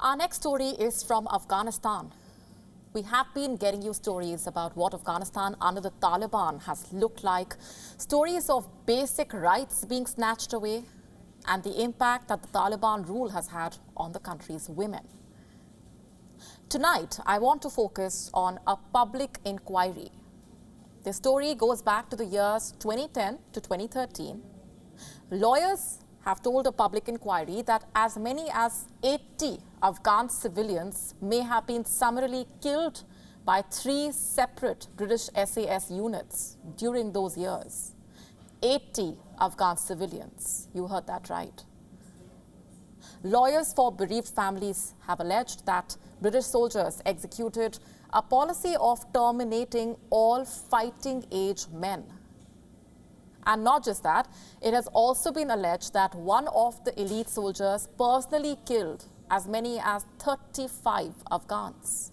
Our next story is from Afghanistan. We have been getting you stories about what Afghanistan under the Taliban has looked like, stories of basic rights being snatched away, and the impact that the Taliban rule has had on the country's women. Tonight, I want to focus on a public inquiry. The story goes back to the years 2010 to 2013. Lawyers have told a public inquiry that as many as 80 Afghan civilians may have been summarily killed by 3 separate British SAS units during those years. 80 Afghan civilians. You heard that right. Lawyers for bereaved families have alleged that British soldiers executed a policy of terminating all fighting-age men. And not just that, it has also been alleged that one of the elite soldiers personally killed as many as 35 Afghans.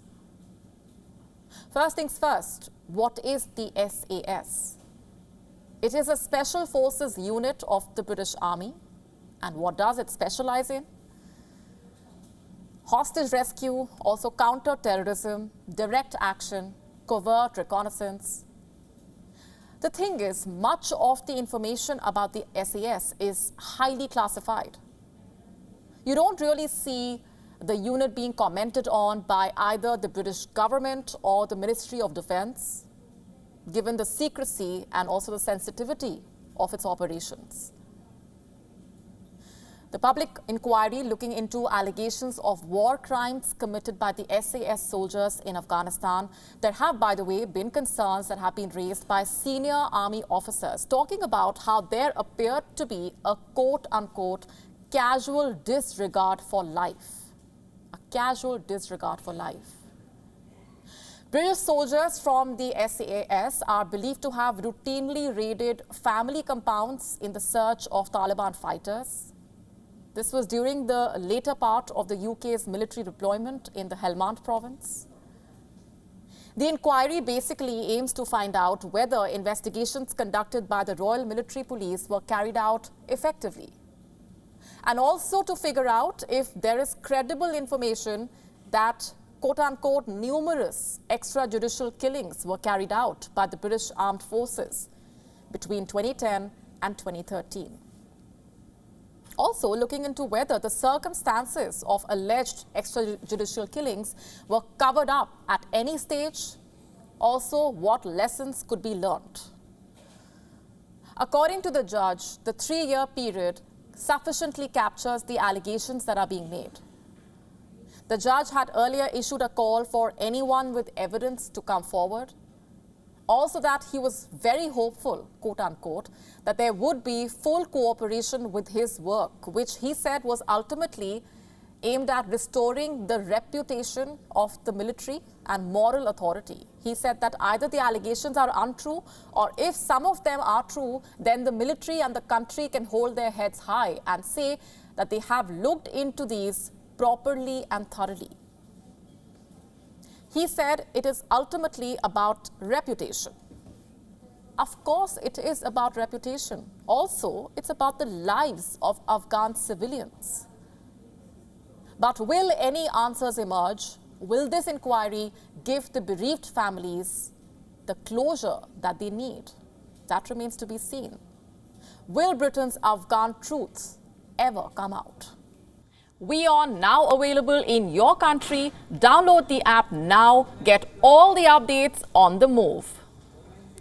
First things first, what is the SAS? It is a special forces unit of the British Army. And what does it specialize in? Hostage rescue, also counter-terrorism, direct action, covert reconnaissance. The thing is, much of the information about the SAS is highly classified. You don't really see the unit being commented on by either the British government or the Ministry of Defence, given the secrecy and also the sensitivity of its operations. The public inquiry looking into allegations of war crimes committed by the SAS soldiers in Afghanistan. There have, by the way, been concerns that have been raised by senior army officers talking about how there appeared to be a quote-unquote casual disregard for life. A casual disregard for life. British soldiers from the SAS are believed to have routinely raided family compounds in the search of Taliban fighters. This was during the later part of the UK's military deployment in the Helmand province. The inquiry basically aims to find out whether investigations conducted by the Royal Military Police were carried out effectively, and also to figure out if there is credible information that quote-unquote numerous extrajudicial killings were carried out by the British Armed Forces between 2010 and 2013. Also looking into whether the circumstances of alleged extrajudicial killings were covered up at any stage, also what lessons could be learned. According to the judge, the 3-year period sufficiently captures the allegations that are being made. The judge had earlier issued a call for anyone with evidence to come forward. Also that he was very hopeful, quote-unquote, that there would be full cooperation with his work, which he said was ultimately aimed at restoring the reputation of the military and moral authority. He said that either the allegations are untrue, or if some of them are true, then the military and the country can hold their heads high and say that they have looked into these properly and thoroughly. He said it is ultimately about reputation. Of course, it is about reputation. Also, it's about the lives of Afghan civilians. But will any answers emerge? Will this inquiry give the bereaved families the closure that they need? That remains to be seen. Will Britain's Afghan truth ever come out? WION now available in your country. Download the app now. Get all the updates on the move.